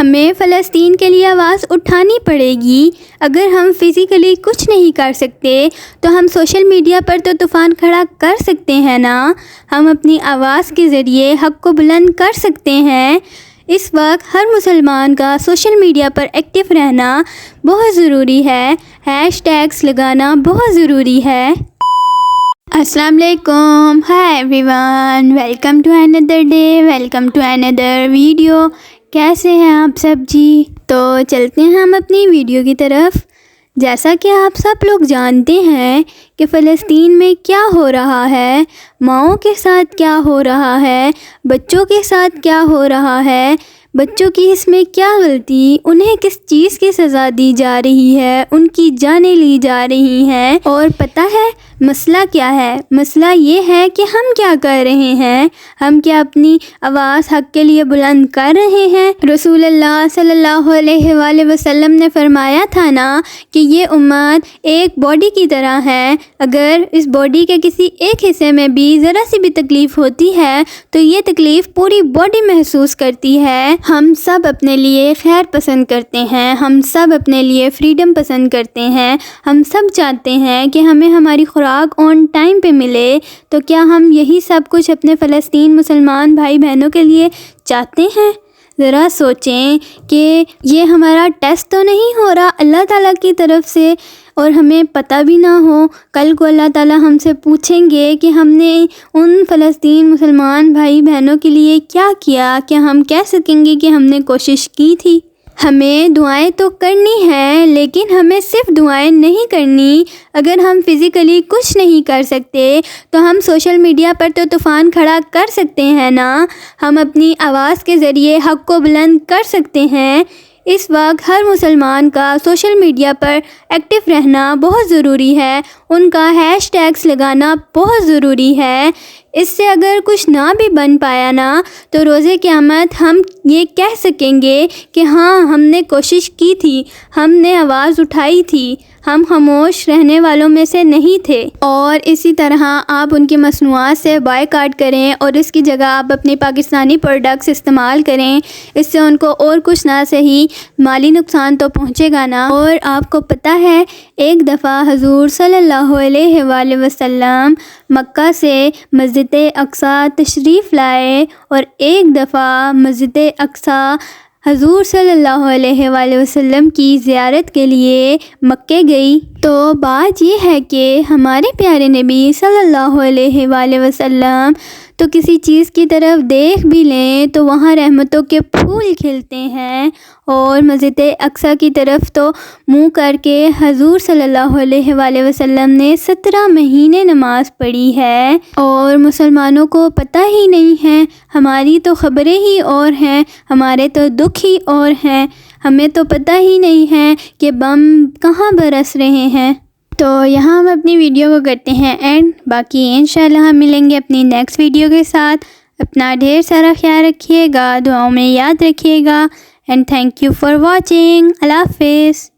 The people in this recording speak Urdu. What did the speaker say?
ہمیں فلسطین کے لیے آواز اٹھانی پڑے گی۔ اگر ہم فزیکلی کچھ نہیں کر سکتے تو ہم سوشل میڈیا پر تو طوفان کھڑا کر سکتے ہیں نا۔ ہم اپنی آواز کے ذریعے حق کو بلند کر سکتے ہیں۔ اس وقت ہر مسلمان کا سوشل میڈیا پر ایکٹیو رہنا بہت ضروری ہے۔ ہیش ٹیگز لگانا بہت ضروری ہے۔ السلام علیکم، hi everyone, welcome to اندر ڈے، ویلکم ٹو اندر ویڈیو۔ کیسے ہیں آپ سب جی؟ تو چلتے ہیں ہم اپنی ویڈیو کی طرف۔ جیسا کہ آپ سب لوگ جانتے ہیں کہ فلسطین میں کیا ہو رہا ہے، ماؤں کے ساتھ کیا ہو رہا ہے، بچوں کے ساتھ کیا ہو رہا ہے، بچوں کی اس میں کیا غلطی، انہیں کس چیز کی سزا دی جا رہی ہے، ان کی جانیں لی جا رہی ہیں۔ اور پتہ ہے مسئلہ کیا ہے؟ مسئلہ یہ ہے کہ ہم کیا کر رہے ہیں، ہم کیا اپنی آواز حق کے لیے بلند کر رہے ہیں؟ رسول اللہ صلی اللہ علیہ وآلہ وسلم نے فرمایا تھا نا کہ یہ امت ایک باڈی کی طرح ہے، اگر اس باڈی کے کسی ایک حصے میں بھی ذرا سی بھی تکلیف ہوتی ہے تو یہ تکلیف پوری باڈی محسوس کرتی ہے۔ ہم سب اپنے لیے خیر پسند کرتے ہیں، ہم سب اپنے لیے فریڈم پسند کرتے ہیں، ہم سب چاہتے ہیں کہ ہمیں ہماری خوراک آن ٹائم پہ ملے۔ تو کیا ہم یہی سب کچھ اپنے فلسطین مسلمان بھائی بہنوں کے لیے چاہتے ہیں؟ ذرا سوچیں کہ یہ ہمارا ٹیسٹ تو نہیں ہو رہا اللہ تعالیٰ کی طرف سے، اور ہمیں پتہ بھی نہ ہو کل کو اللہ تعالیٰ ہم سے پوچھیں گے کہ ہم نے ان فلسطین مسلمان بھائی بہنوں کے لیے کیا کیا؟ کیا ہم کہہ سکیں گے کہ ہم نے کوشش کی تھی؟ ہمیں دعائیں تو کرنی ہیں، لیکن ہمیں صرف دعائیں نہیں کرنی۔ اگر ہم فزیکلی کچھ نہیں کر سکتے تو ہم سوشل میڈیا پر تو طوفان کھڑا کر سکتے ہیں نا۔ ہم اپنی آواز کے ذریعے حق کو بلند کر سکتے ہیں۔ اس وقت ہر مسلمان کا سوشل میڈیا پر ایکٹیو رہنا بہت ضروری ہے، ان کا ہیش ٹیگز لگانا بہت ضروری ہے۔ اس سے اگر کچھ نہ بھی بن پایا نا تو روز قیامت ہم یہ کہہ سکیں گے کہ ہاں ہم نے کوشش کی تھی، ہم نے آواز اٹھائی تھی، ہم خاموش رہنے والوں میں سے نہیں تھے۔ اور اسی طرح آپ ان کی مصنوعات سے بائیکاٹ کریں اور اس کی جگہ آپ اپنی پاکستانی پروڈکٹس استعمال کریں۔ اس سے ان کو اور کچھ نہ صحیح مالی نقصان تو پہنچے گا نا۔ اور آپ کو پتہ ہے ایک دفعہ حضور صلی اللہ علیہ وآلہ وسلم مکہ سے مسجد اقصیٰ تشریف لائے، اور ایک دفعہ مسجد اقصیٰ حضور صلی اللہ علیہ وآلہ وسلم کی زیارت کے لیے مکے گئی۔ تو بات یہ ہے کہ ہمارے پیارے نبی صلی اللہ علیہ وآلہ وسلم تو کسی چیز کی طرف دیکھ بھی لیں تو وہاں رحمتوں کے پھول کھلتے ہیں، اور مسجد اقصیٰ کی طرف تو منہ کر کے حضور صلی اللہ علیہ وآلہ وسلم نے 17 مہینے نماز پڑھی ہے، اور مسلمانوں کو پتہ ہی نہیں ہے۔ ہماری تو خبریں ہی اور ہیں، ہمارے تو دکھ ہی اور ہیں، ہمیں تو پتہ ہی نہیں ہے کہ بم کہاں برس رہے ہیں۔ تو یہاں ہم اپنی ویڈیو کو کرتے ہیں اینڈ، باقی انشاءاللہ ہم ملیں گے اپنی نیکسٹ ویڈیو کے ساتھ۔ اپنا ڈھیر سارا خیال رکھیے گا، دعاؤں میں یاد رکھیے گا، and thank you for watching. اللہ حافظ۔